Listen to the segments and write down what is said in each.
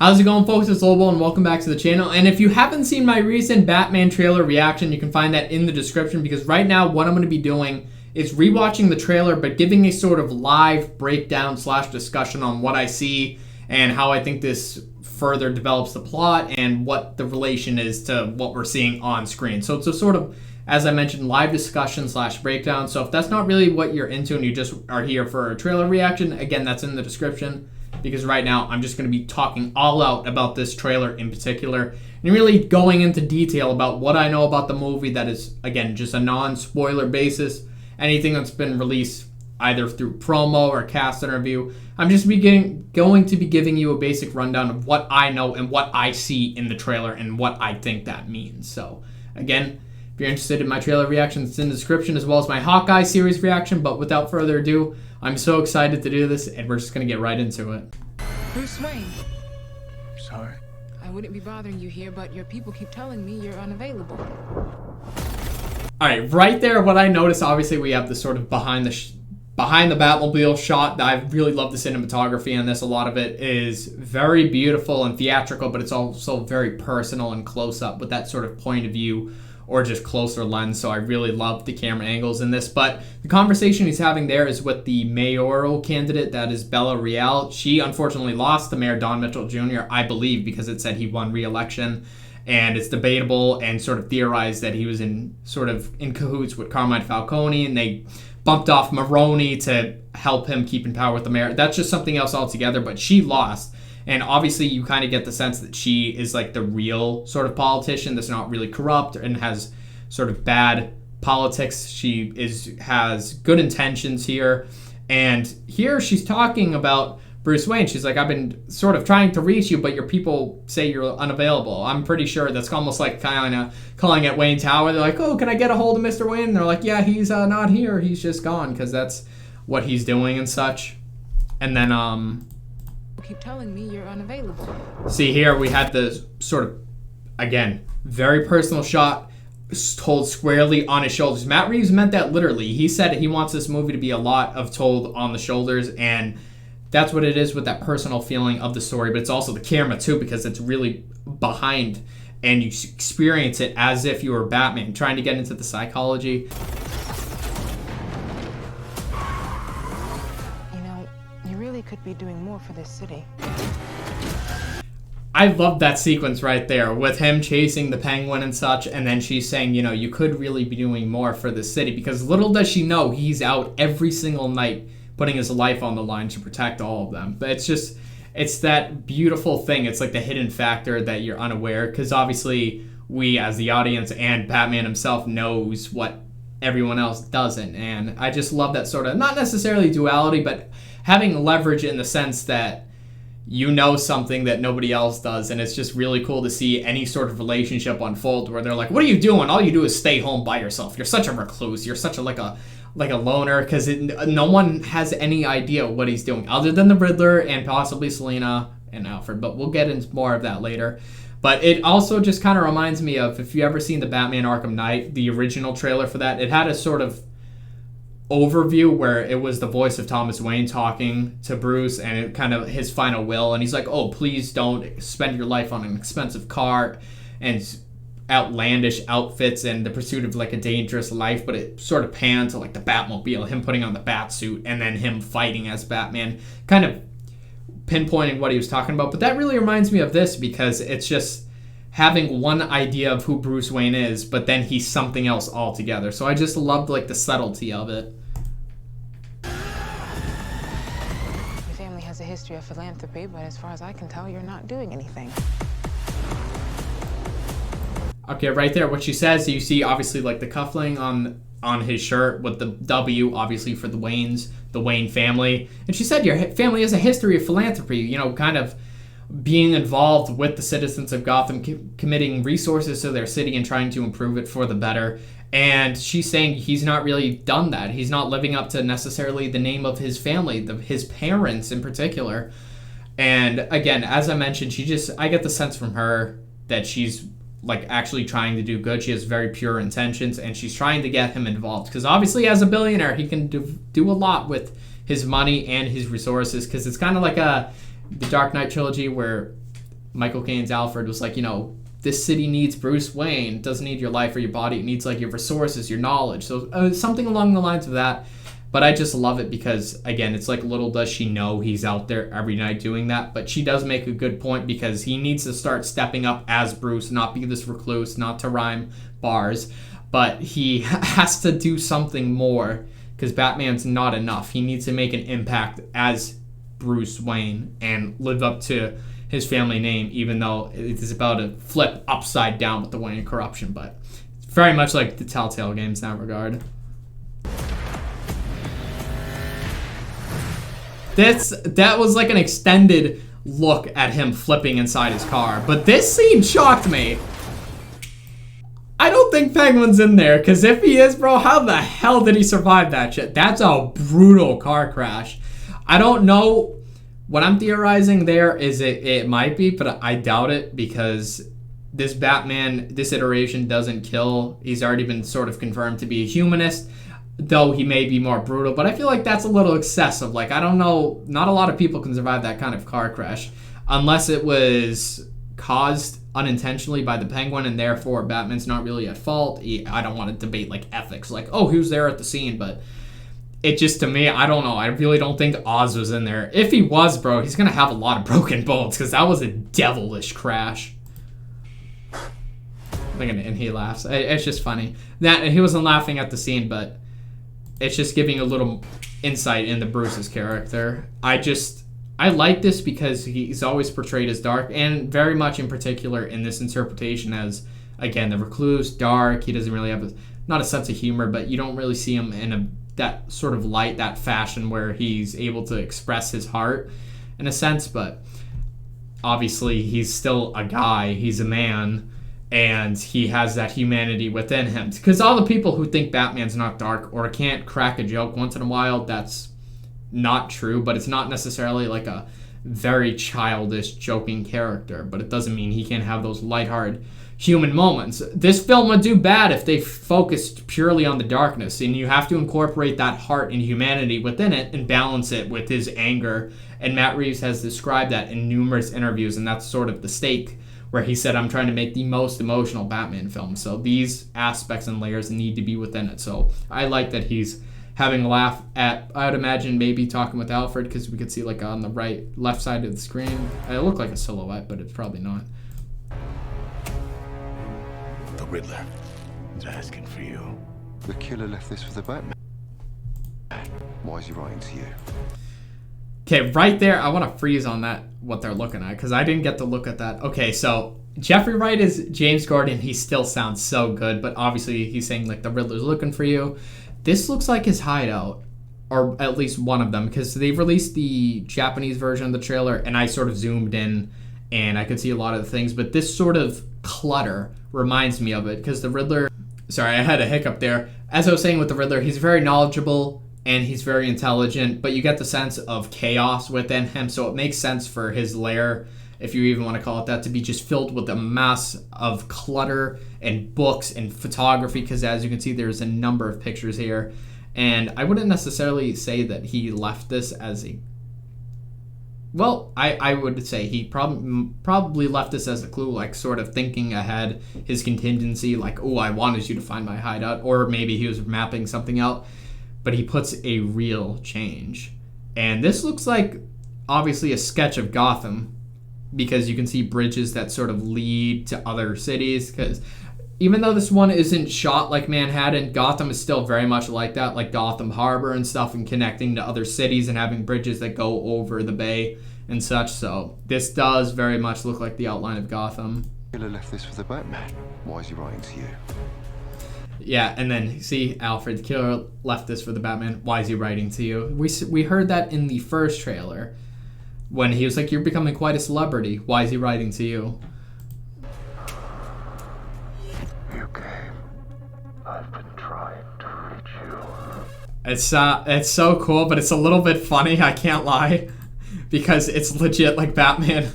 How's it going, folks? It's Lobo and welcome back to the channel. And if you haven't seen my recent Batman trailer reaction, you can find that in the description, because right now what I'm going to be doing is rewatching the trailer but giving a sort of live breakdown / discussion on what I see and how I think this further develops the plot and what the relation is to what we're seeing on screen. So it's a sort of, as I mentioned, live discussion / breakdown. So if that's not really what you're into and you just are here for a trailer reaction, again, that's in the description. Because right now I'm just going to be talking all out about this trailer in particular and really going into detail about what I know about the movie that is, again, just a non-spoiler basis. Anything that's been released either through promo or cast interview. I'm just going to be giving you a basic rundown of what I know and what I see in the trailer and what I think that means. So, again, if you're interested in my trailer reaction, it's in the description, as well as my Hawkeye series reaction. But without further ado, I'm so excited to do this, and we're just going to get right into it. Bruce Wayne. Sorry? I wouldn't be bothering you here, but your people keep telling me you're unavailable. Alright, right there, what I noticed, obviously we have the sort of behind the Batmobile shot. I really love the cinematography on this. A lot of it is very beautiful and theatrical, but it's also very personal and close up with that sort of point of view or just closer lens. So I really love the camera angles in this. But the conversation he's having there is with the mayoral candidate, that is Bella Real. She unfortunately lost to Mayor Don Mitchell Jr., I believe, because it said he won re-election. And it's debatable and sort of theorized that he was in cahoots with Carmine Falcone, and they bumped off Maroney to help him keep in power with the mayor. That's just something else altogether, but she lost. And obviously you kind of get the sense that she is like the real sort of politician that's not really corrupt and has sort of bad politics. She has good intentions here. And here she's talking about Bruce Wayne. She's like, I've been sort of trying to reach you, but your people say you're unavailable. I'm pretty sure that's almost like kind of calling at Wayne Tower. They're like, oh, can I get a hold of Mr. Wayne? And they're like, yeah, he's not here. He's just gone, because that's what he's doing and such. And then, Keep telling me you're unavailable. see here, we had the sort of, again, very personal shot told squarely on his shoulders. Matt Reeves meant that literally. He said he wants this movie to be a lot of told on the shoulders, and that's what it is with that personal feeling of the story. But it's also the camera too, because it's really behind and you experience it as if you were Batman, trying to get into the psychology. You know, you really could be doing more for this city. I love that sequence right there with him chasing the Penguin and such, and then she's saying, you know, you could really be doing more for the city, because little does she know he's out every single night putting his life on the line to protect all of them. But it's that beautiful thing. It's like the hidden factor that you're unaware, because obviously we as the audience and Batman himself knows what everyone else doesn't. And I just love that sort of, not necessarily duality, but having leverage in the sense that you know something that nobody else does. And it's just really cool to see any sort of relationship unfold where they're like, what are you doing? All you do is stay home by yourself. You're such a recluse. You're such a like a loner, because no one has any idea what he's doing other than the Riddler and possibly Selina and Alfred. But we'll get into more of that later. But it also just kind of reminds me of, if you ever seen the Batman Arkham Knight, the original trailer for that, it had a sort of overview where it was the voice of Thomas Wayne talking to Bruce, and it kind of his final will, and he's like, oh, please don't spend your life on an expensive car and outlandish outfits and the pursuit of like a dangerous life. But it sort of panned to like the Batmobile, him putting on the bat suit, and then him fighting as Batman, kind of pinpointing what he was talking about. But that really reminds me of this, because it's just having one idea of who Bruce Wayne is, but then he's something else altogether. So I just loved like the subtlety of it. Your family has a history of philanthropy, but as far as I can tell, you're not doing anything. Okay, right there, what she says, you see obviously like the cuffling on his shirt with the W, obviously for the Waynes, the Wayne family. And she said your family has a history of philanthropy, you know, kind of being involved with the citizens of Gotham, committing resources to their city and trying to improve it for the better. And she's saying he's not really done that. He's not living up to necessarily the name of his family, his parents in particular. And again, as I mentioned, I get the sense from her that she's like actually trying to do good. She has very pure intentions, and she's trying to get him involved, because obviously as a billionaire he can do a lot with his money and his resources, because it's kind of like the Dark Knight trilogy, where Michael Caine's Alfred was like, this city needs Bruce Wayne. It doesn't need your life or your body. It needs like your resources, your knowledge. So something along the lines of that. But I just love it because, again, it's like little does she know he's out there every night doing that. But she does make a good point because he needs to start stepping up as Bruce, not be this recluse, not to rhyme bars. But he has to do something more because Batman's not enough. He needs to make an impact as Bruce Wayne and live up to his family name, even though it is about to flip upside down with the Wayne corruption. But it's very much like the Telltale games in that regard. That was like an extended look at him flipping inside his car. But this scene shocked me. I don't think Penguin's in there, because if he is, bro, how the hell did he survive that shit? That's a brutal car crash. I don't know. What I'm theorizing there is it might be, but I doubt it, because this Batman, this iteration doesn't kill. He's already been sort of confirmed to be a humanist, though he may be more brutal. But I feel like that's a little excessive. Like, I don't know. Not a lot of people can survive that kind of car crash unless it was caused unintentionally by the Penguin, and therefore Batman's not really at fault. I don't want to debate like ethics, like, oh, who's there at the scene, but it just, to me, I don't know. I really don't think Oz was in there. If he was, bro, he's gonna have a lot of broken bones, because that was a devilish crash. And he laughs. It's just funny. That he wasn't laughing at the scene, but it's just giving a little insight into Bruce's character. I like this because he's always portrayed as dark, and very much in particular in this interpretation as, again, the recluse, dark. He doesn't really have not a sense of humor, but you don't really see him in that sort of light, that fashion where he's able to express his heart in a sense. But obviously he's still a guy, he's a man, and he has that humanity within him. Because all the people who think Batman's not dark or can't crack a joke once in a while, that's not true, but it's not necessarily like a very childish, joking character. But it doesn't mean he can't have those lighthearted human moments. This film would do bad if they focused purely on the darkness, and you have to incorporate that heart and humanity within it and balance it with his anger. And Matt Reeves has described that in numerous interviews, and that's sort of the stake, where he said, I'm trying to make the most emotional Batman film. So these aspects and layers need to be within it. So I like that he's having a laugh at, I would imagine, maybe talking with Alfred, because we could see like on the left side of the screen. It looked like a silhouette, but it's probably not. The Riddler is asking for you. The killer left this for the Batman. Why is he writing to you? Okay, right there, I want to freeze on that, what they're looking at, because I didn't get to look at that. Okay, so Jeffrey Wright is James Gordon. He still sounds so good, but obviously he's saying like the Riddler's looking for you. This looks like his hideout, or at least one of them, because they've released the Japanese version of the trailer, and I sort of zoomed in, and I could see a lot of the things, but this sort of clutter reminds me of it, because the Riddler, sorry, I had a hiccup there. As I was saying with the Riddler, he's very knowledgeable, and he's very intelligent, but you get the sense of chaos within him, so it makes sense for his lair, if you even want to call it that, to be just filled with a mass of clutter and books and photography, because as you can see, there's a number of pictures here. And I wouldn't necessarily say that he left this as a... Well, I would say he probably left this as a clue, like sort of thinking ahead, his contingency, like, oh, I wanted you to find my hideout, or maybe he was mapping something out, but he puts a real change. And this looks like, obviously, a sketch of Gotham, because you can see bridges that sort of lead to other cities, because even though this one isn't shot like Manhattan, Gotham is still very much like that, like Gotham Harbor and stuff, and connecting to other cities and having bridges that go over the bay and such. So this does very much look like the outline of Gotham. Killer left this for the Batman. Why is he writing to you? Yeah, and then see, Alfred, the killer left this for the Batman. Why is he writing to you? We heard that in the first trailer, when he was like, you're becoming quite a celebrity. Why is he writing to you? You came. I've been trying to reach you. It's so cool, but it's a little bit funny, I can't lie, because it's legit like Batman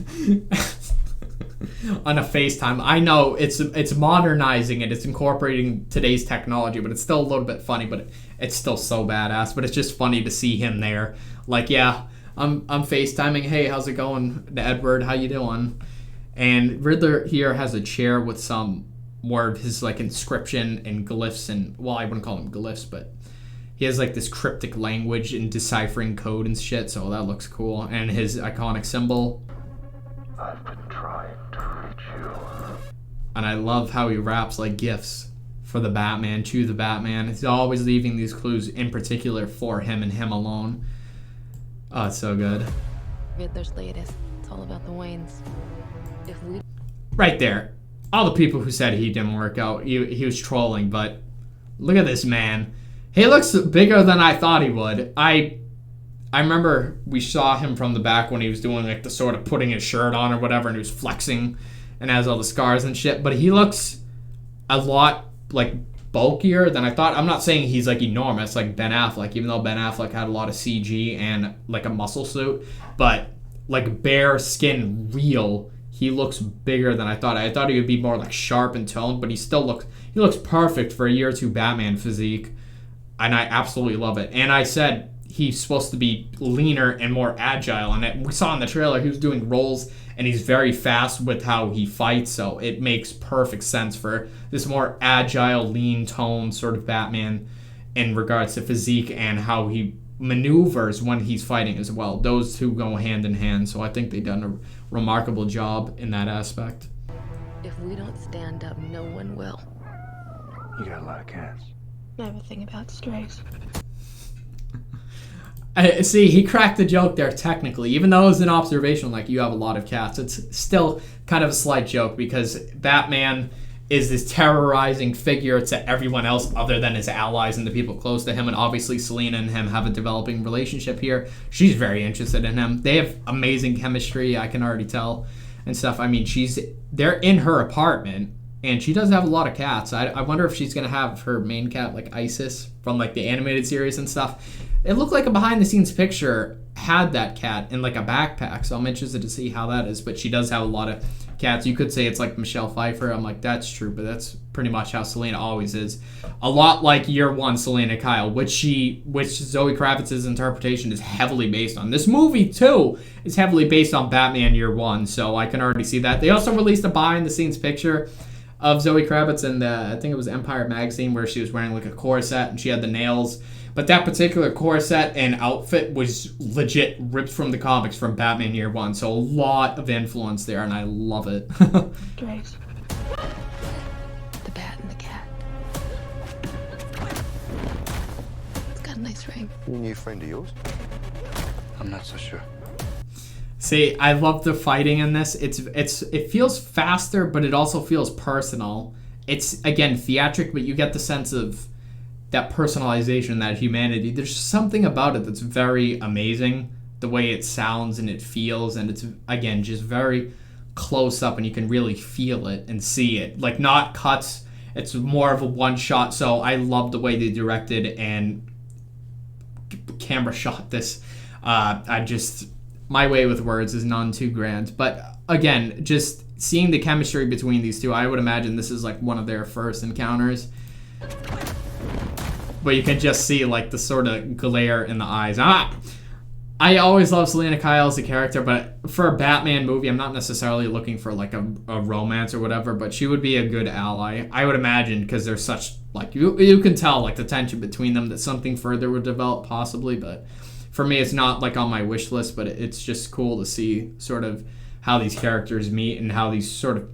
on a FaceTime. I know it's modernizing it, it's incorporating today's technology, but it's still a little bit funny, but it's still so badass. But it's just funny to see him there, like, yeah, I'm FaceTiming. Hey, how's it going, Edward? How you doing? And Riddler here has a chair with some more of his like inscription and glyphs and, well, I wouldn't call them glyphs, but he has like this cryptic language and deciphering code and shit, so that looks cool. And his iconic symbol. I've been trying to reach you. And I love how he raps like gifts for the Batman, to the Batman. He's always leaving these clues in particular for him and him alone. Oh, it's so good. Riddler's latest. It's all about the Waynes. If we Right there. All the people who said he didn't work out, he was trolling, but look at this man. He looks bigger than I thought he would. I remember we saw him from the back when he was doing like the sort of putting his shirt on or whatever, and he was flexing and has all the scars and shit, but he looks a lot like bulkier than I thought. I'm not saying he's like enormous like Ben Affleck, even though Ben Affleck had a lot of CG and like a muscle suit, but like bare skin real, he looks bigger than I thought. I thought he would be more like sharp and toned, but he looks perfect for a year 2 Batman physique, and I absolutely love it. And I said he's supposed to be leaner and more agile, and we saw in the trailer he was doing rolls, and he's very fast with how he fights, so it makes perfect sense for this more agile, lean tone sort of Batman in regards to physique and how he maneuvers when he's fighting as well. Those two go hand in hand, so I think they've done a remarkable job in that aspect. if we don't stand up, no one will. You got a lot of cats. I have a thing about strays. See, he cracked the joke there technically. Even though it was an observation, like, you have a lot of cats, it's still kind of a slight joke because Batman is this terrorizing figure to everyone else other than his allies and the people close to him. And obviously Selina and him have a developing relationship here. She's very interested in him. They have amazing chemistry, I can already tell, and stuff. I mean, they're in her apartment, and she does have a lot of cats. I wonder if she's going to have her main cat, like Isis, from like the animated series and stuff. It looked like a behind-the-scenes picture had that cat in like a backpack, so I'm interested to see how that is. But she does have a lot of cats. You could say it's like Michelle Pfeiffer. I'm like, that's true, but that's pretty much how Selina always is. A lot like Year One Selina Kyle, which Zoe Kravitz's interpretation is heavily based on. This movie too is heavily based on Batman Year One, so I can already see that. They also released a behind-the-scenes picture of Zoe Kravitz in I think it was Empire magazine, where she was wearing like a corset and she had the nails. But that particular corset and outfit was legit ripped from the comics from Batman Year One. So a lot of influence there, and I love it. Strays. The bat and the cat. It's got a nice ring. A new friend of yours? I'm not so sure. See, I love the fighting in this. It feels faster, but it also feels personal. It's, again, theatric, but you get the sense of that personalization, that humanity. There's something about it that's very amazing. The way it sounds and it feels, and it's, again, just very close up, and you can really feel it and see it. Like, not cuts. It's more of a one shot. So I love the way they directed and camera shot this. My way with words is none too grand. But again, just seeing the chemistry between these two, I would imagine this is like one of their first encounters. But you can just see like the sort of glare in the eyes. I always love Selina Kyle as a character, but for a Batman movie, I'm not necessarily looking for like a romance or whatever, but she would be a good ally, I would imagine, because there's such, like, you can tell like the tension between them, that something further would develop possibly. But for me, it's not like on my wish list, but it's just cool to see sort of how these characters meet and how these sort of,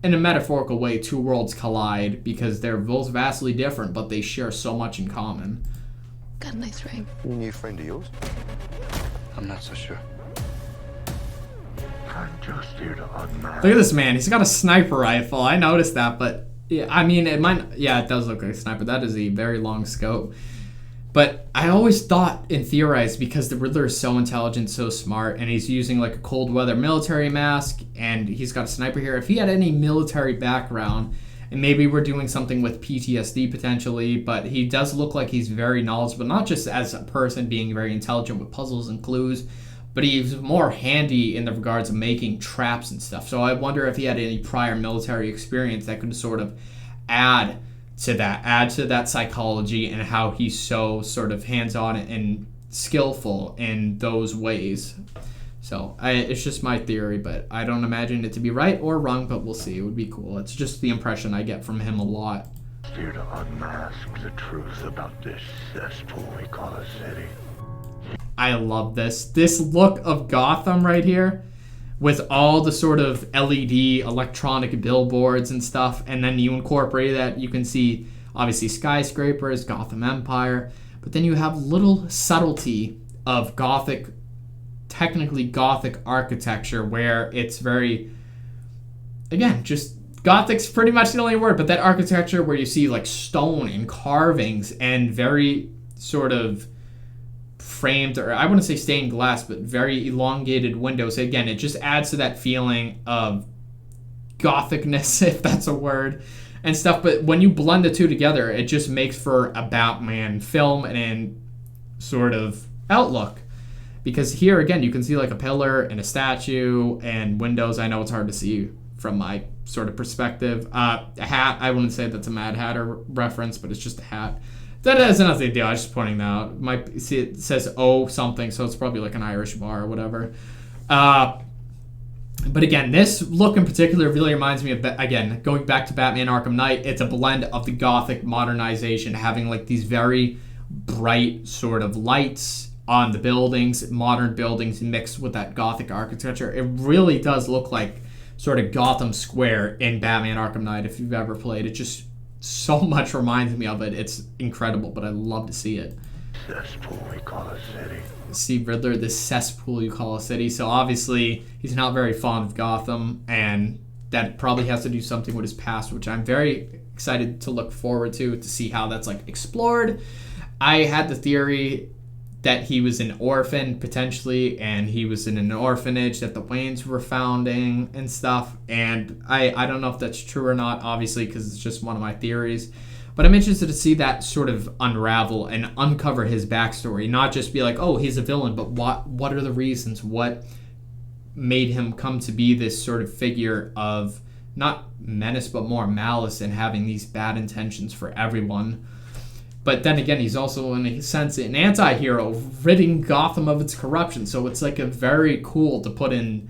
in a metaphorical way, two worlds collide, because they're both vastly different, but they share so much in common. Got a nice ring. A new friend of yours? I'm not so sure. I'm just here to unmask. Look at this man. He's got a sniper rifle. I noticed that, but yeah, I mean, it does look like a sniper. That is a very long scope. But I always thought and theorized, because the Riddler is so intelligent, so smart, and he's using like a cold weather military mask, and he's got a sniper here. If he had any military background, and maybe we're doing something with PTSD potentially, but he does look like he's very knowledgeable, not just as a person being very intelligent with puzzles and clues, but he's more handy in the regards of making traps and stuff. So I wonder if he had any prior military experience that could sort of add to that psychology, and how he's so sort of hands-on and skillful in those ways. So it's just my theory, but I don't imagine it to be right or wrong, but we'll see. It would be cool. It's just the impression I get from him a lot. Here to unmask the truth about this cesspool we call a city. I love this. This look of Gotham right here with all the sort of LED electronic billboards and stuff, and then you incorporate that, you can see obviously skyscrapers, Gotham Empire, but then you have little subtlety of Gothic, technically Gothic architecture where it's very, again, just Gothic's pretty much the only word, but that architecture where you see like stone and carvings and very sort of framed, or I wouldn't say stained glass, but very elongated windows. Again, it just adds to that feeling of Gothicness, if that's a word, and stuff. But when you blend the two together, it just makes for a Batman film and sort of outlook. Because here, again, you can see like a pillar and a statue and windows. I know it's hard to see from my sort of perspective. A hat, I wouldn't say that's a Mad Hatter reference, but it's just a hat. That has nothing to do. I was just pointing that out. See, it says O something, so it's probably like an Irish bar or whatever. But again, this look in particular really reminds me of, again, going back to Batman Arkham Knight, it's a blend of the Gothic modernization, having like these very bright sort of lights on the buildings, modern buildings mixed with that Gothic architecture. It really does look like sort of Gotham Square in Batman Arkham Knight if you've ever played. It just so much reminds me of it. It's incredible, but I love to see it. Cesspool we call a city. See Riddler, this cesspool you call a city. So obviously he's not very fond of Gotham, and that probably has to do something with his past, which I'm very excited to look forward to see how that's like explored. I had the theory that he was an orphan potentially, and he was in an orphanage that the Waynes were founding and stuff. And I don't know if that's true or not, obviously, because it's just one of my theories. But I'm interested to see that sort of unravel and uncover his backstory, not just be like, oh, he's a villain, but what are the reasons? What made him come to be this sort of figure of not menace, but more malice and having these bad intentions for everyone? But then again, he's also, in a sense, an anti-hero, ridding Gotham of its corruption. So it's like a very cool to put in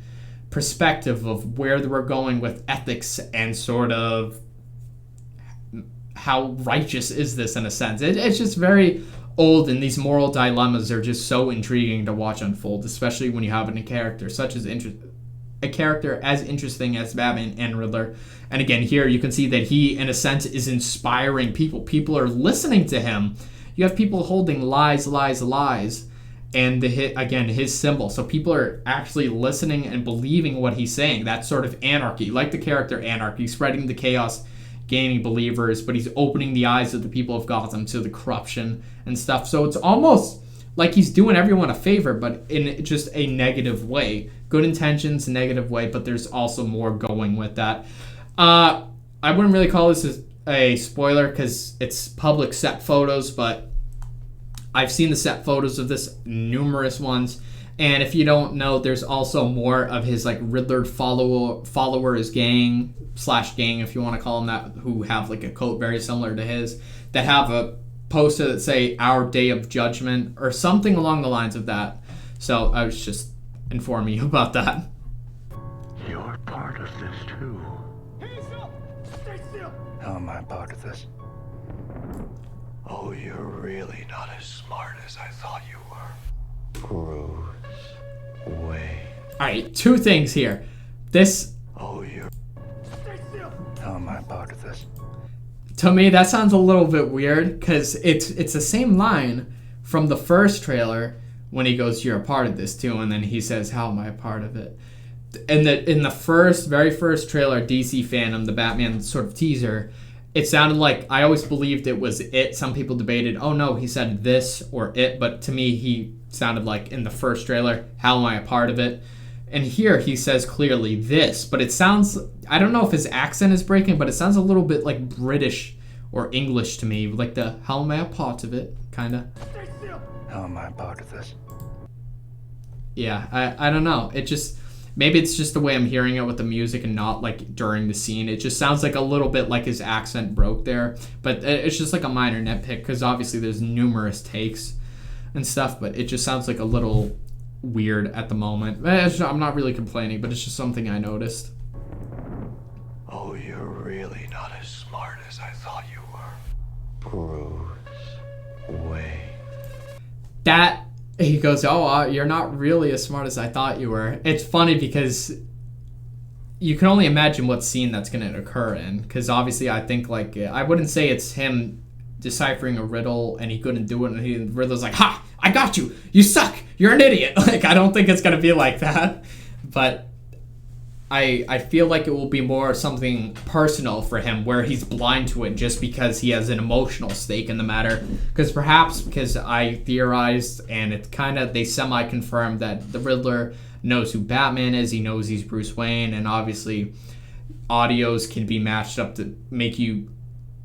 perspective of where we're going with ethics and sort of how righteous is this in a sense. It's just very old, and these moral dilemmas are just so intriguing to watch unfold, especially when you have a character such as a character as interesting as Batman and Riddler. And again, here you can see that he, in a sense, is inspiring people. People are listening to him. You have people holding lies, lies, lies, and his symbol. So people are actually listening and believing what he's saying. That sort of anarchy, like the character Anarchy, spreading the chaos, gaining believers, but he's opening the eyes of the people of Gotham to the corruption and stuff. So it's almost like he's doing everyone a favor, but in just a negative way. Good intentions, negative way, but there's also more going with that. I wouldn't really call this a spoiler because it's public set photos, but I've seen the set photos of this, numerous ones. And if you don't know, there's also more of his like Riddler followers gang if you want to call them that, who have like a coat very similar to his, that have a poster that say "Our Day of Judgment" or something along the lines of that. So I was just informing you about that. You're part of this too. How am I part of this? Oh, you're really not as smart as I thought you were. Bruce Wayne. Alright, two things here. This, Oh, you're... How am I part of this? to me, that sounds a little bit weird because it's the same line from the first trailer when he goes, "You're a part of this too," and then he says, "How am I a part of it?" And in the very first trailer, DC Phantom, the Batman sort of teaser, it sounded like, I always believed it was it. Some people debated, oh no, he said this or it, but to me, he sounded like in the first trailer, "How am I a part of it?" And here he says clearly this, but it sounds, I don't know if his accent is breaking, but it sounds a little bit like British or English to me, like the "How am I a part of it?" kind of. How am I part of this? Yeah, I don't know. It just, maybe it's just the way I'm hearing it with the music and not like during the scene. It just sounds like a little bit like his accent broke there, but it's just like a minor nitpick because obviously there's numerous takes and stuff, but it just sounds like a little weird at the moment. I'm not really complaining, but it's just something I noticed. Oh, you're really not as smart as I thought you were. Bruce Wayne. That, he goes, oh, you're not really as smart as I thought you were. It's funny because you can only imagine what scene that's going to occur in. Because obviously I think, like, I wouldn't say it's him deciphering a riddle and he couldn't do it. And Riddler's like, ha, I got you. You suck. You're an idiot. Like, I don't think it's going to be like that. But I feel like it will be more something personal for him where he's blind to it just because he has an emotional stake in the matter. Because I theorized, and it kind of, they semi-confirmed that the Riddler knows who Batman is. He knows he's Bruce Wayne, and obviously audios can be matched up to make you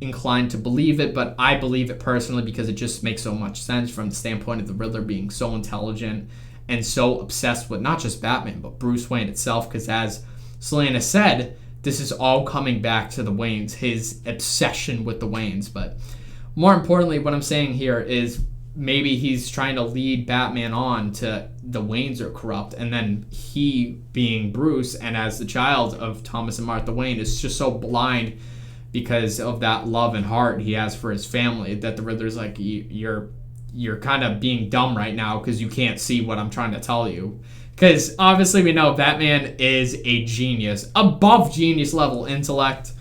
inclined to believe it, but I believe it personally because it just makes so much sense from the standpoint of the Riddler being so intelligent and so obsessed with not just Batman, but Bruce Wayne itself, because as Selina said, this is all coming back to the Waynes, his obsession with the Waynes. But more importantly, what I'm saying here is maybe he's trying to lead Batman on to the Waynes are corrupt, and then he, being Bruce, and as the child of Thomas and Martha Wayne, is just so blind because of that love and heart he has for his family that the Riddler's like, you're kind of being dumb right now because you can't see what I'm trying to tell you. Because obviously we know Batman is a genius, above genius level intellect,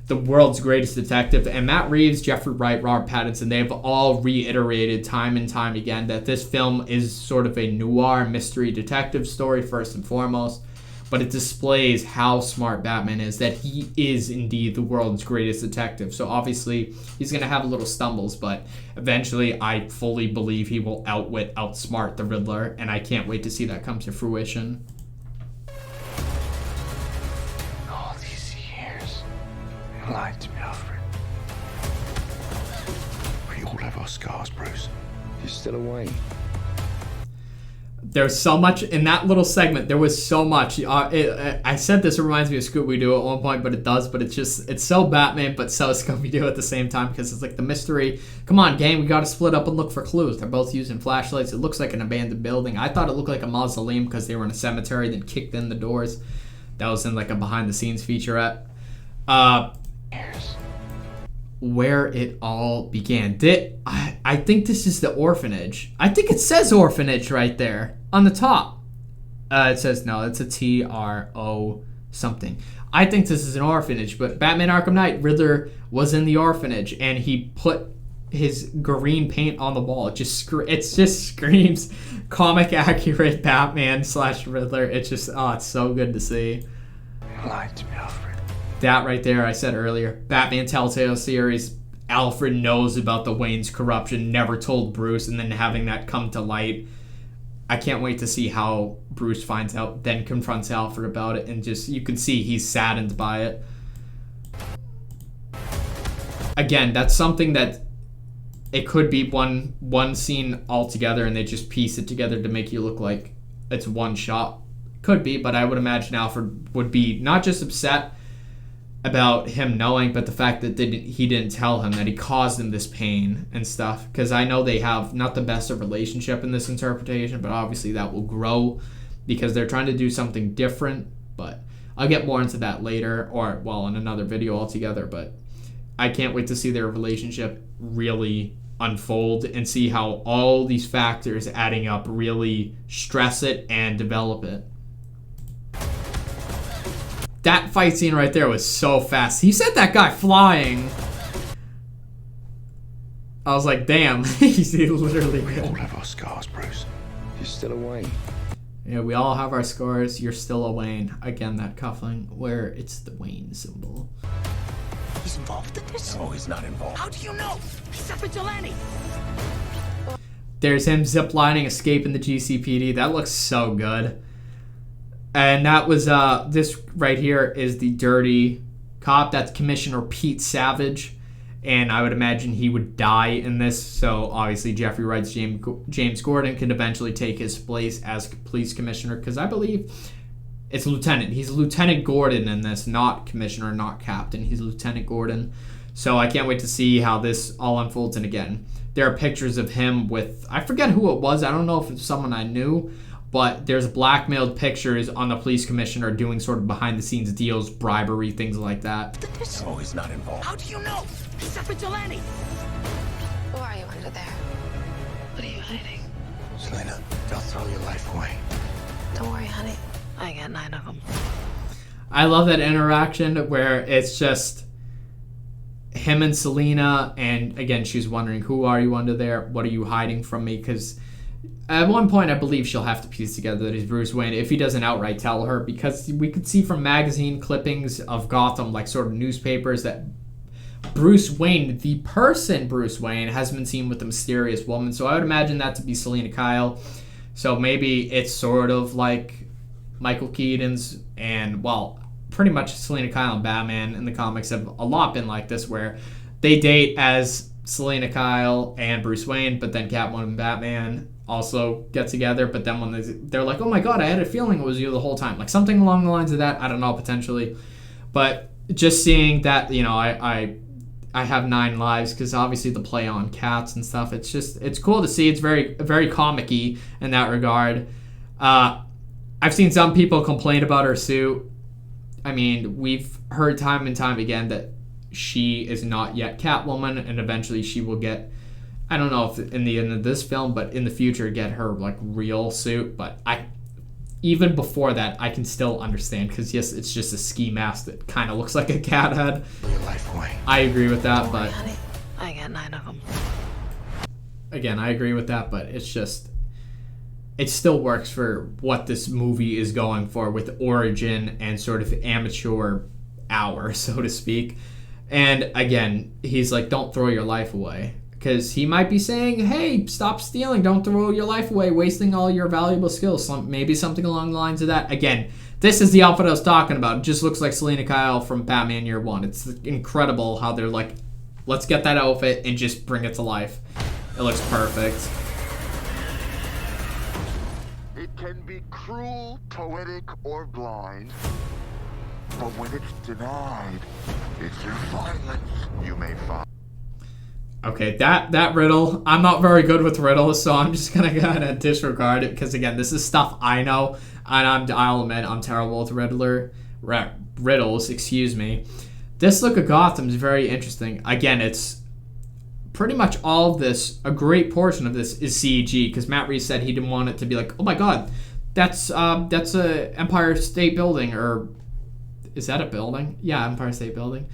the world's greatest detective. And Matt Reeves, Jeffrey Wright, Robert Pattinson, they've all reiterated time and time again that this film is sort of a noir mystery detective story first and foremost. But it displays how smart Batman is, that he is indeed the world's greatest detective. So obviously he's going to have little stumbles, but eventually I fully believe he will outsmart the Riddler, and I can't wait to see that come to fruition. All these years, you lied to me, Alfred. We all have our scars, Bruce. You're still away. There's so much in that little segment. There was so much. I said this reminds me of Scooby-Doo at one point, but it does. But it's so Batman, but so Scooby-Doo at the same time, because it's like the mystery. Come on, gang, we got to split up and look for clues. They're both using flashlights. It looks like an abandoned building. I thought it looked like a mausoleum because they were in a cemetery, then kicked in the doors. That was in like a behind-the-scenes featurette. Where it all began. I think this is the orphanage. I think it says orphanage right there on the top. It says no, it's a TRO something. I think this is an orphanage, but Batman Arkham Knight, Riddler was in the orphanage and he put his green paint on the wall. It just screams comic accurate Batman / Riddler. It's just, it's so good to see. You lied to me, Alfred. That right there, I said earlier. Batman Telltale series. Alfred knows about the Wayne's corruption, never told Bruce, and then having that come to light. I can't wait to see how Bruce finds out, then confronts Alfred about it, and just, you can see he's saddened by it. Again, that's something that it could be one scene altogether, and they just piece it together to make you look like it's one shot. Could be, but I would imagine Alfred would be not just upset about him knowing, but the fact that he didn't tell him, that he caused him this pain and stuff. Because I know they have not the best of relationship in this interpretation, but obviously that will grow because they're trying to do something different. But I'll get more into that later, or, well, in another video altogether. But I can't wait to see their relationship really unfold and see how all these factors adding up really stress it and develop it. That fight scene right there was so fast. He sent that guy flying. I was like, damn. He's literally... We all have our scars, Bruce. You're still away. Yeah, we all have our scars. You're still a Wayne. Again, that cuffling where it's the Wayne symbol. He's involved in this? No, he's not involved. How do you know? He's a vigilante. There's him ziplining, escaping the GCPD. That looks so good. And that was, this right here is the dirty cop. That's Commissioner Pete Savage. And I would imagine he would die in this. So obviously Jeffrey Wright's James Gordon can eventually take his place as police commissioner. Because I believe it's lieutenant. He's Lieutenant Gordon in this, not commissioner, not captain. He's Lieutenant Gordon. So I can't wait to see how this all unfolds. And again, there are pictures of him with, I forget who it was. I don't know if it's someone I knew. but there's blackmailed pictures on the police commissioner doing sort of behind the scenes deals, bribery, things like that. No, he's not involved. How do you know? He's a vigilante. Who are you under there? What are you hiding? Selina, they'll throw your life away. Don't worry, honey. I got 9 of them. I love that interaction where it's just him and Selina, and again, she's wondering, who are you under there? What are you hiding from me? Because at one point, I believe she'll have to piece together that he's Bruce Wayne if he doesn't outright tell her, because we could see from magazine clippings of Gotham, like sort of newspapers, that Bruce Wayne, the person Bruce Wayne, has been seen with a mysterious woman. So I would imagine that to be Selina Kyle. So maybe it's sort of like Michael Keaton's, and, well, pretty much Selina Kyle and Batman in the comics have a lot been like this, where they date as Selina Kyle and Bruce Wayne, but then Catwoman and Batman also get together, but then when they're like, oh my god, I had a feeling it was you the whole time. Like something along the lines of that, I don't know, potentially. But just seeing that, you know, I have 9 lives, because obviously the play on cats and stuff, it's cool to see. It's very, very comic-y in that regard. I've seen some people complain about her suit. I mean, we've heard time and time again that she is not yet Catwoman, and eventually she will get, I don't know if in the end of this film, but in the future get her like real suit. But even before that, I can still understand, because yes, it's just a ski mask that kind of looks like a cat head. Your life away. I agree with that, Don't worry, but honey. I got 9 of them. again, I agree with that, but it's just, it still works for what this movie is going for with origin and sort of amateur hour, so to speak. And again, he's like, don't throw your life away. Because he might be saying, hey, stop stealing, don't throw your life away, wasting all your valuable skills. Maybe something along the lines of that. Again, this is the outfit I was talking about. It just looks like Selina Kyle from Batman Year One. It's incredible how they're like, let's get that outfit and just bring it to life. It looks perfect. It can be cruel, poetic, or blind. But when it's denied, it's through violence you may find. Okay, that riddle, I'm not very good with riddles, so I'm just gonna kind of disregard it, because again, this is stuff I know, and I'll admit I'm terrible with riddles, excuse me. This look of Gotham is very interesting. Again, it's pretty much all of this, a great portion of this is CG, because Matt Reeves said he didn't want it to be like, oh my god, that's a Empire State Building, or is that a building? Yeah, Empire State Building.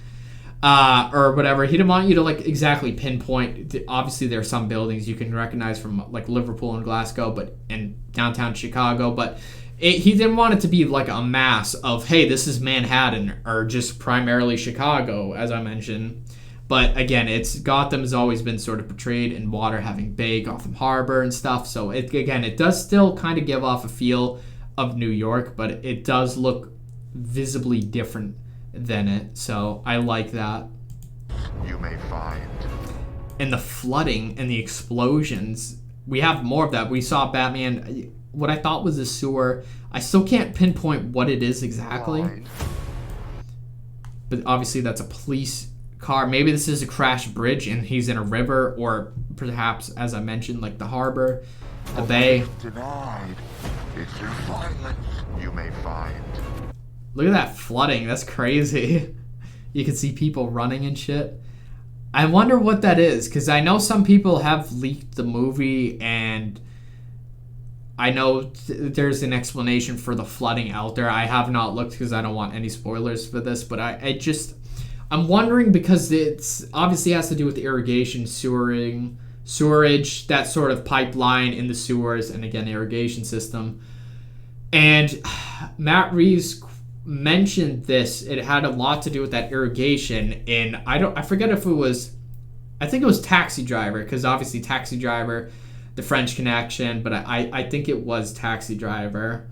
Or whatever. He didn't want you to like exactly pinpoint. Obviously, there are some buildings you can recognize from like Liverpool and Glasgow, but in downtown Chicago. But he didn't want it to be like a mass of, hey, this is Manhattan, or just primarily Chicago, as I mentioned. But again, Gotham has always been sort of portrayed in water, having bay, Gotham Harbor, and stuff. So it does still kind of give off a feel of New York, but it does look visibly different than it, so I like that. You may find. And the flooding and the explosions, we have more of that. We saw Batman, what I thought was a sewer. I still can't pinpoint what it is exactly. Blind. But obviously that's a police car. Maybe this is a crashed bridge and he's in a river, or perhaps, as I mentioned, like the harbor, the bay. Denied. It's through violence you may find. Look at that flooding. That's crazy. You can see people running and shit. I wonder what that is, because I know some people have leaked the movie, and I know there's an explanation for the flooding out there. I have not looked because I don't want any spoilers for this, but I'm wondering, because it's obviously has to do with irrigation, sewerage, that sort of pipeline in the sewers, and again, irrigation system. And Matt Reeves mentioned this. It had a lot to do with that irrigation in, I forget if it was, I think it was Taxi Driver, because obviously Taxi Driver, the French Connection, but I think it was Taxi Driver,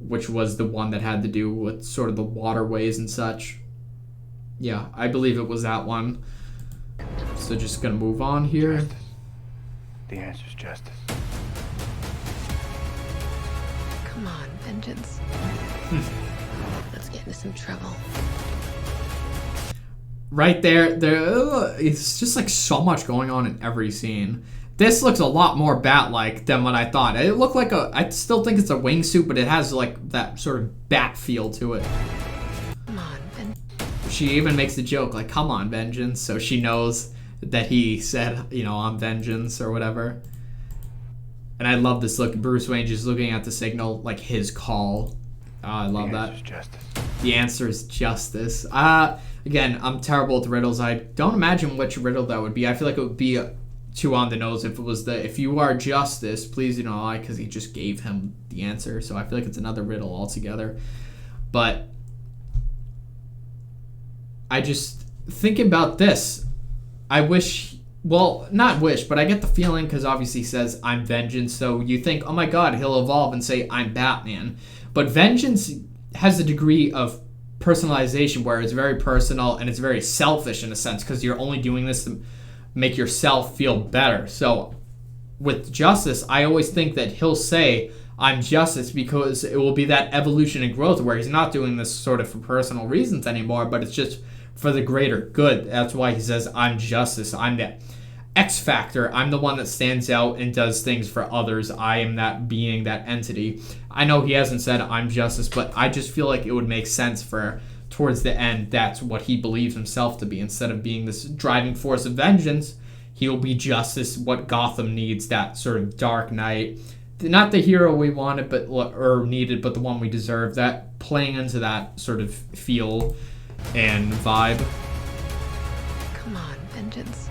which was the one that had to do with sort of the waterways and such. Yeah, I believe it was that one. So just gonna move on here. Justice. The answer's justice. Come on, vengeance. Let's get into some trouble. Right there, it's just like so much going on in every scene. This looks a lot more bat-like than what I thought. It looked like I still think it's a wingsuit, but it has like that sort of bat feel to it. Come on, She even makes the joke like, come on, Vengeance. So she knows that he said, you know, I'm Vengeance or whatever. And I love this look. Bruce Wayne just looking at the signal, like his call. I love that. Justice. The answer is justice. Again, I'm terrible with riddles. I don't imagine which riddle that would be. I feel like it would be too on the nose if it was if you are justice, please do not lie, because he just gave him the answer. So I feel like it's another riddle altogether. But I just think about this. I wish, well, not wish, but I get the feeling, because obviously he says, I'm Vengeance, so you think, oh my god, he'll evolve and say, I'm Batman. But Vengeance has a degree of personalization where it's very personal and it's very selfish in a sense, because you're only doing this to make yourself feel better. So with Justice, I always think that he'll say, I'm Justice, because it will be that evolution and growth where he's not doing this sort of for personal reasons anymore, but it's just for the greater good. That's why he says, I'm Justice. I'm that X factor. I'm the one that stands out and does things for others. I am that being, that entity. I know he hasn't said I'm Justice, but I just feel like it would make sense for towards the end, that's what he believes himself to be. Instead of being this driving force of vengeance, he'll be Justice, what Gotham needs, that sort of dark knight. Not the hero we wanted or needed, but the one we deserve. That playing into that sort of feel and vibe. come on, Vengeance.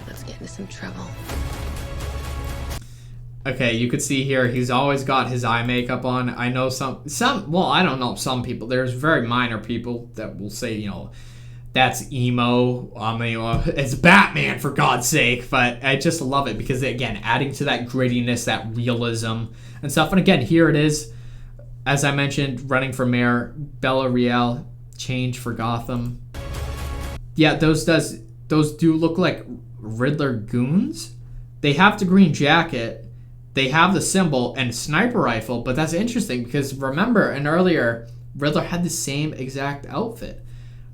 Let's get into some trouble. Okay, you could see here he's always got his eye makeup on. I know some well, I don't know some people. There's very minor people that will say, you know, that's emo. I mean, it's Batman for God's sake. But I just love it because, again, adding to that grittiness, that realism and stuff. And again, here it is, as I mentioned, running for mayor, Bella Real, change for Gotham. Yeah, those do look like Riddler goons. They have the green jacket. They have the symbol and sniper rifle, but that's interesting because remember, in earlier, Riddler had the same exact outfit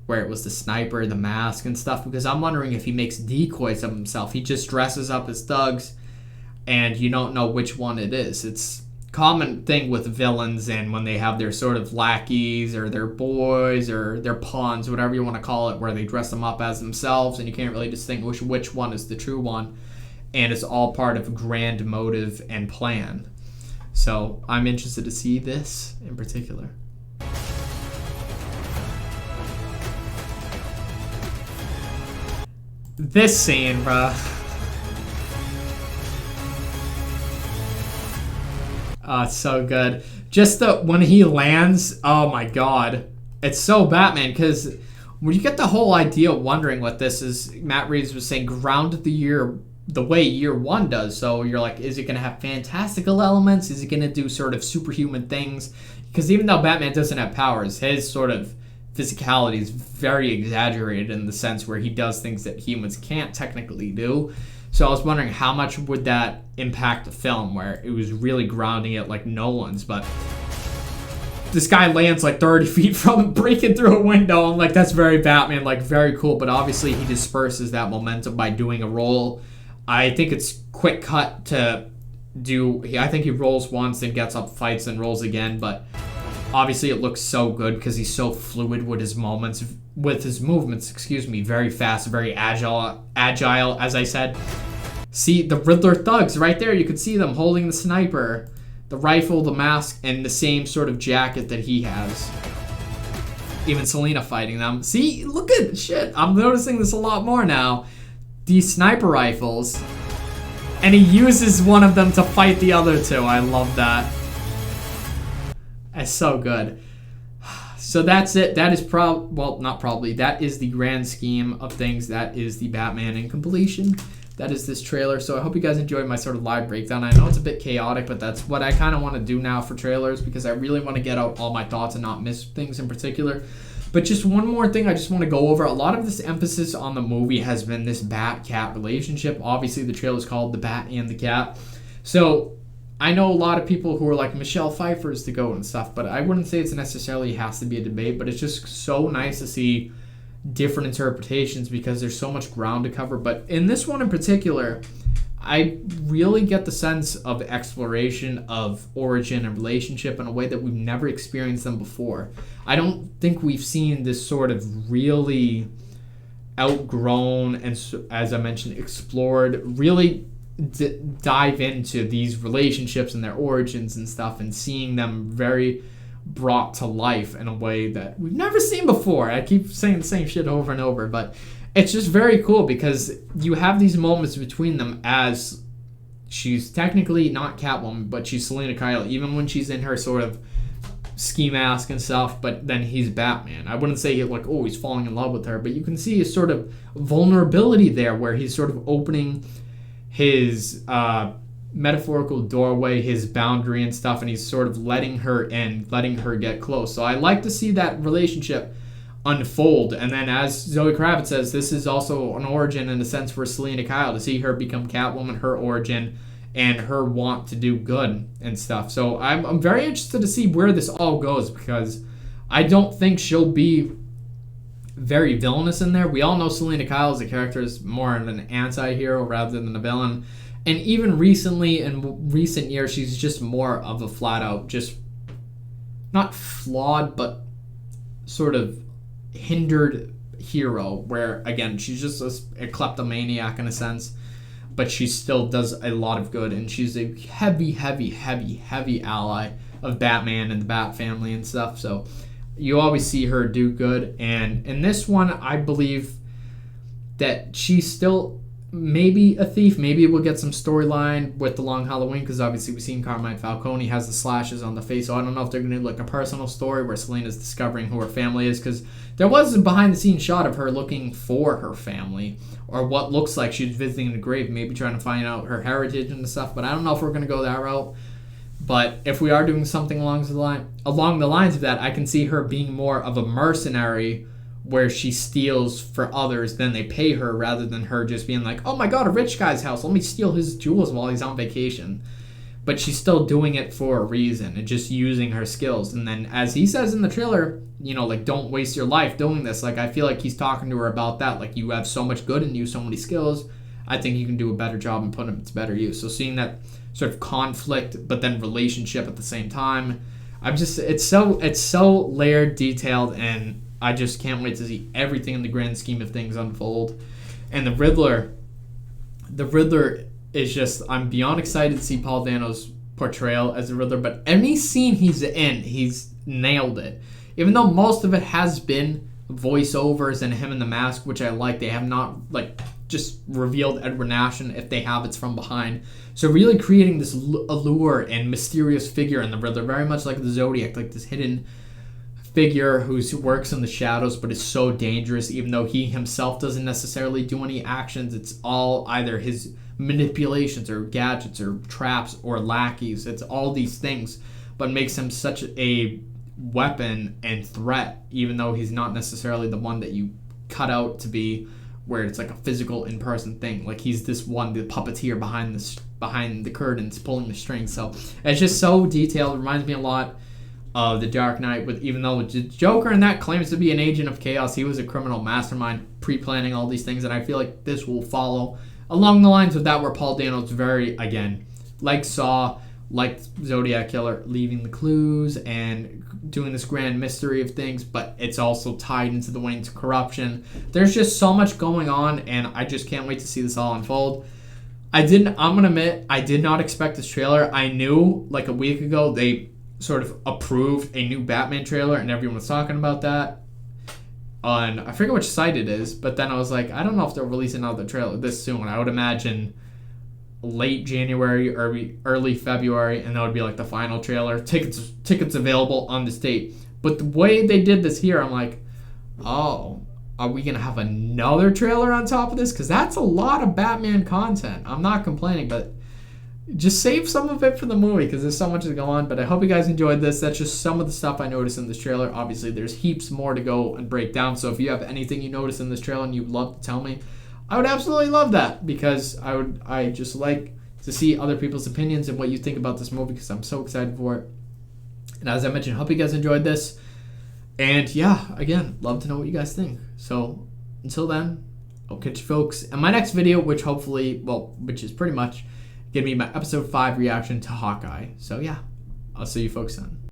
where it was the sniper, the mask, and stuff, because I'm wondering if he makes decoys of himself. He just dresses up as thugs, and you don't know which one it is. It's a common thing with villains, and when they have their sort of lackeys or their boys or their pawns, whatever you want to call it, where they dress them up as themselves, and you can't really distinguish which one is the true one. And it's all part of a grand motive and plan. So I'm interested to see this in particular. This scene, bruh. Oh, it's so good. Just when he lands, oh my god. It's so Batman, because when you get the whole idea of wondering what this is, Matt Reeves was saying, grounded the way year one does. So you're like, is it going to have fantastical elements? Is it going to do sort of superhuman things? Because even though Batman doesn't have powers, his sort of physicality is very exaggerated in the sense where he does things that humans can't technically do. So I was wondering how much would that impact the film, where it was really grounding it like Nolan's, but this guy lands like 30 feet from him, breaking through a window. I'm like, that's very Batman, like very cool. But obviously he disperses that momentum by doing a roll. I think it's quick cut to do. I think he rolls once, then gets up, fights, and rolls again. But obviously it looks so good because he's so fluid with his movements. Very fast, very agile. As I said, see the Riddler thugs right there. You could see them holding the sniper, the rifle, the mask, and the same sort of jacket that he has. Even Selina fighting them. See, look at shit. I'm noticing this a lot more now. These sniper rifles, and he uses one of them to fight the other two. I love that. It's so good. So that's it. That is that is the grand scheme of things. That is the Batman in completion. That is this trailer. So I hope you guys enjoyed my sort of live breakdown. I know it's a bit chaotic, but that's what I kind of want to do now for trailers, because I really want to get out all my thoughts and not miss things in particular. But just one more thing I just want to go over. A lot of this emphasis on the movie has been this Bat-Cat relationship. Obviously, the trailer is called The Bat and the Cat. So I know a lot of people who are like, Michelle Pfeiffer is the GOAT and stuff, but I wouldn't say it's necessarily has to be a debate, but it's just so nice to see different interpretations because there's so much ground to cover. But in this one in particular, I really get the sense of exploration of origin and relationship in a way that we've never experienced them before. I don't think we've seen this sort of really outgrown and, as I mentioned, explored, really dive into these relationships and their origins and stuff, and seeing them very brought to life in a way that we've never seen before. I keep saying the same shit over and over, but it's just very cool because you have these moments between them as she's technically not Catwoman, but she's Selina Kyle, even when she's in her sort of ski mask and stuff, but then he's Batman. I wouldn't say like, oh, he's falling in love with her, but you can see his sort of vulnerability there where he's sort of opening his metaphorical doorway, his boundary and stuff, and he's sort of letting her in, letting her get close. So I like to see that relationship unfold. And then, as Zoe Kravitz says, this is also an origin in a sense for Selina Kyle, to see her become Catwoman, her origin, and her want to do good and stuff. So I'm very interested to see where this all goes, because I don't think she'll be very villainous in there. We all know Selina Kyle as a character is more of an anti-hero rather than a villain. And even recently, in recent years, she's just more of a flat-out, just not flawed, but sort of hindered hero, where again she's just a kleptomaniac in a sense, but she still does a lot of good, and she's a heavy ally of Batman and the Bat family and stuff. So you always see her do good, and in this one I believe that she's still maybe a thief. Maybe we'll get some storyline with the Long Halloween, because obviously we've seen Carmine Falcone has the slashes on the face, so I don't know if they're going to do like a personal story where Selina's discovering who her family is, because there was a behind the scenes shot of her looking for her family, or what looks like she's visiting the grave, maybe trying to find out her heritage and stuff, but I don't know if we're going to go that route. But if we are doing something along the lines of that, I can see her being more of a mercenary, where she steals for others, then they pay her, rather than her just being like, oh my god, a rich guy's house, let me steal his jewels while he's on vacation. But she's still doing it for a reason and just using her skills. And then, as he says in the trailer, you know, like, don't waste your life doing this. Like, I feel like he's talking to her about that. Like, you have so much good in you, so many skills, I think you can do a better job and put them to better use. So seeing that sort of conflict, but then relationship at the same time, it's so layered, detailed, and I just can't wait to see everything in the grand scheme of things unfold. And the Riddler is just, I'm beyond excited to see Paul Dano's portrayal as the Riddler, but any scene he's in, he's nailed it. Even though most of it has been voiceovers and him in the mask, which I like, they have not like just revealed Edward Nashon. If they have, it's from behind. So really creating this allure and mysterious figure in the Riddler, very much like the Zodiac, like this hidden figure who works in the shadows but is so dangerous, even though he himself doesn't necessarily do any actions. It's all either his manipulations or gadgets or traps or lackeys. It's all these things, but makes him such a weapon and threat, even though he's not necessarily the one that you cut out to be, where it's like a physical in-person thing. Like, he's this one, the puppeteer behind the curtains pulling the strings. So it's just so detailed. It reminds me a lot of The Dark Knight, with, even though the Joker in that claims to be an agent of chaos, he was a criminal mastermind pre-planning all these things, and I feel like this will follow along the lines of that, where Paul Dano's very, again, like Saw, like Zodiac Killer, leaving the clues and doing this grand mystery of things, but it's also tied into the Wayne's corruption. There's just so much going on, and I just can't wait to see this all unfold. I'm gonna admit, I did not expect this trailer. I knew like a week ago they sort of approved a new Batman trailer, and everyone was talking about that on, I forget which site it is, but then I was like, I don't know if they'll release another trailer this soon. I would imagine late January, early February, and that would be like the final trailer. Tickets available on this date. But the way they did this here, I'm like, oh, are we gonna have another trailer on top of this? Because that's a lot of Batman content. I'm not complaining, but just save some of it for the movie, because there's so much to go on. But I hope you guys enjoyed this. That's just some of the stuff I noticed in this trailer. Obviously, there's heaps more to go and break down. So if you have anything you noticed in this trailer and you'd love to tell me, I would absolutely love that, because I just like to see other people's opinions and what you think about this movie, because I'm so excited for it. And as I mentioned, hope you guys enjoyed this. And yeah, again, love to know what you guys think. So until then, I'll catch you folks in my next video, which hopefully, well, which is pretty much gonna be my episode 5 reaction to Hawkeye. So yeah, I'll see you folks then.